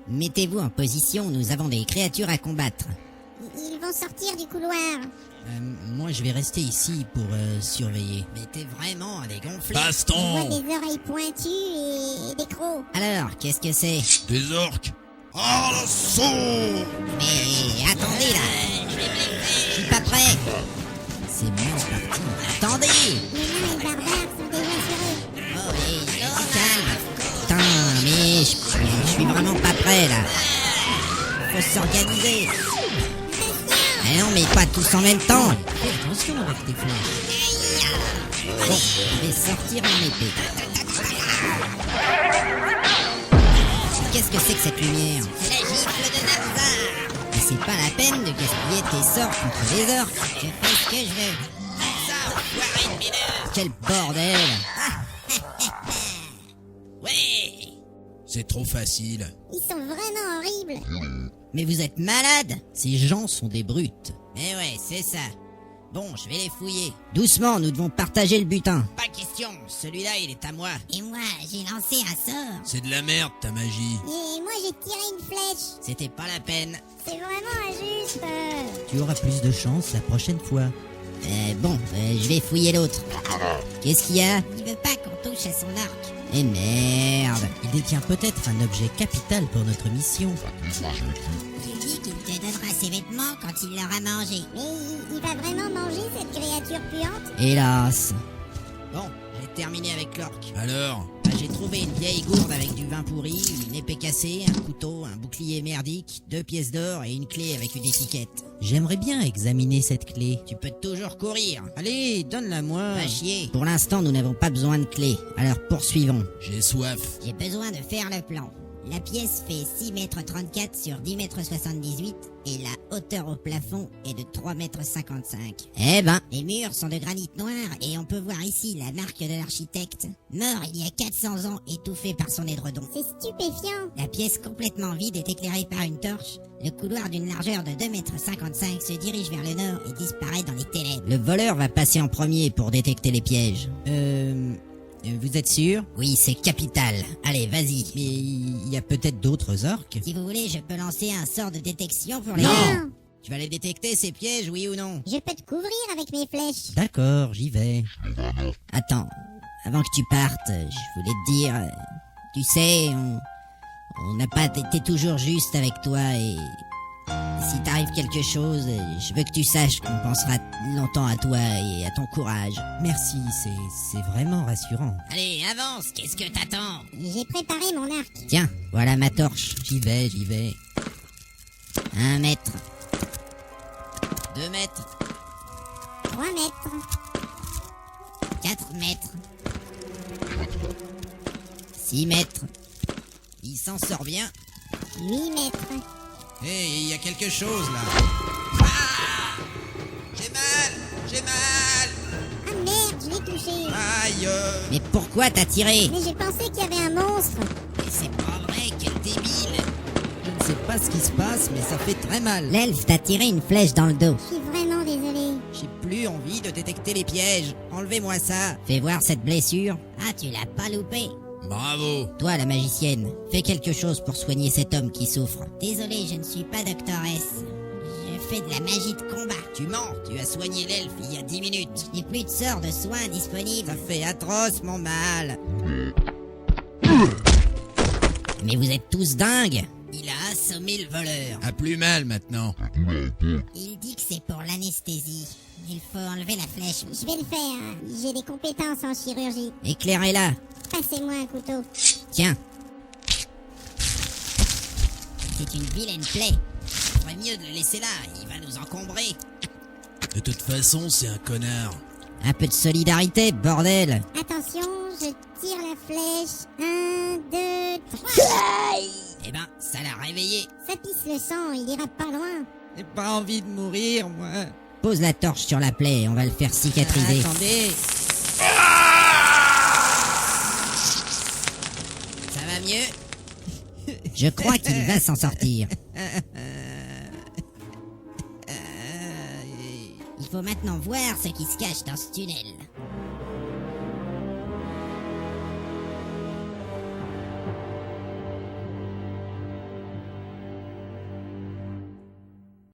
Mettez-vous en position, nous avons des créatures à combattre. Ils vont sortir du couloir. Moi je vais rester ici pour surveiller. Mais t'es vraiment à dégonfler. Je vois Baston! des oreilles pointues et des crocs. Alors, qu'est-ce que c'est? Des orques! À l'assaut! Mais attendez là, je suis pas prêt. C'est mal parti. Attendez. Les nains et le barbare sont déjà sur eux. Oh, mais calme. Putain, mais je suis vraiment pas prêt là. Faut s'organiser. Eh non, mais pas tous en même temps. Fais attention avec tes flèches. Bon, je vais sortir mon épée. Qu'est-ce que c'est que cette lumière? C'est la gifle de Namzar. Mais c'est pas la peine de gaspiller tes sorts contre les orques. Je fais ce que je veux. Ça, enfoiré de mineur. Quel bordel. Ouais. C'est trop facile. Ils sont vraiment horribles. Mais vous êtes malade? Ces gens sont des brutes. Eh ouais, c'est ça. Bon, je vais les fouiller. Doucement, nous devons partager le butin. Pas question, celui-là il est à moi. Et moi, j'ai lancé un sort. C'est de la merde ta magie. Et moi, j'ai tiré une flèche. C'était pas la peine. C'est vraiment injuste. Tu auras plus de chance la prochaine fois. Bon, je vais fouiller l'autre. Qu'est-ce qu'il y a? Il veut pas qu'on touche à son arc. Eh merde. Il détient peut-être un objet capital pour notre mission. Il dit qu'il te donnera ses vêtements quand il l'aura mangé. Mais il va vraiment manger cette créature puante? Hélas. Bon, j'ai terminé avec l'orque. Alors? J'ai trouvé une vieille gourde avec du vin pourri, une épée cassée, un couteau, un bouclier merdique, 2 pièces d'or et une clé avec une étiquette. J'aimerais bien examiner cette clé. Tu peux toujours courir. Allez, donne-la-moi. Va chier. Pour l'instant, nous n'avons pas besoin de clé. Alors poursuivons. J'ai soif. J'ai besoin de faire le plan. La pièce fait 6 mètres 34 sur 10 mètres 78 et la hauteur au plafond est de 3 mètres 55. Eh ben, Les murs sont de granit noir et on peut voir ici la marque de l'architecte, mort il y a 400 ans étouffé par son édredon. C'est stupéfiant. La pièce complètement vide est éclairée par une torche. Le couloir d'une largeur de 2 mètres 55 se dirige vers le nord et disparaît dans les ténèbres. le voleur va passer en premier pour détecter les pièges. Vous êtes sûr? Oui, c'est capital. Allez, vas-y. Mais il y a peut-être d'autres orques. Si vous voulez, je peux lancer un sort de détection pour les... Non. Tu vas les détecter, ces pièges, oui ou non? Je peux te couvrir avec mes flèches. D'accord, j'y vais. Attends, avant que tu partes, je voulais te dire... tu sais, on n'a pas été toujours juste avec toi et... si t'arrive quelque chose, je veux que tu saches qu'on pensera longtemps à toi et à ton courage. Merci, c'est vraiment rassurant. Allez, avance, qu'est-ce que t'attends? J'ai préparé mon arc. Tiens, voilà ma torche. J'y vais. 1 mètre. 2 mètres. 3 mètres. 4 mètres. 6 mètres. Il s'en sort bien. 8 mètres. Hé, il y a quelque chose là. J'ai mal. Ah merde, je l'ai touché. Aïe. Mais pourquoi t'as tiré? Mais j'ai pensé qu'il y avait un monstre. Mais c'est pas vrai, quel débile. Je ne sais pas ce qui se passe, mais ça fait très mal. L'elfe t'a tiré une flèche dans le dos. Je suis vraiment désolé. J'ai plus envie de détecter les pièges. Enlevez-moi ça. Fais voir cette blessure. Ah, tu l'as pas loupé. Bravo. Toi, la magicienne, fais quelque chose pour soigner cet homme qui souffre. Désolé, je ne suis pas doctoresse. Je fais de la magie de combat. Tu mens, tu as soigné l'elfe il y a 10 minutes. Je n'ai plus de sort de soins disponible. Ça fait atroce, mon mal. Mais vous êtes tous dingues. Il a assommé le voleur. A plus mal maintenant. Il dit que c'est pour l'anesthésie. Il faut enlever la flèche. Je vais le faire. J'ai des compétences en chirurgie. Éclairez-la. Passez-moi un couteau. Tiens, C'est une vilaine plaie. il ferait mieux de le laisser là. Il va nous encombrer. De toute façon, c'est un connard. Un peu de solidarité, bordel. Attention, je tire la flèche. 1, 2, 3. Eh ben, ça l'a réveillé. Ça pisse le sang, il ira pas loin. J'ai pas envie de mourir, moi. Pose la torche sur la plaie, on va le faire cicatriser. Attendez. Ça va mieux? Je crois qu'il va s'en sortir. Il faut maintenant voir ce qui se cache dans ce tunnel.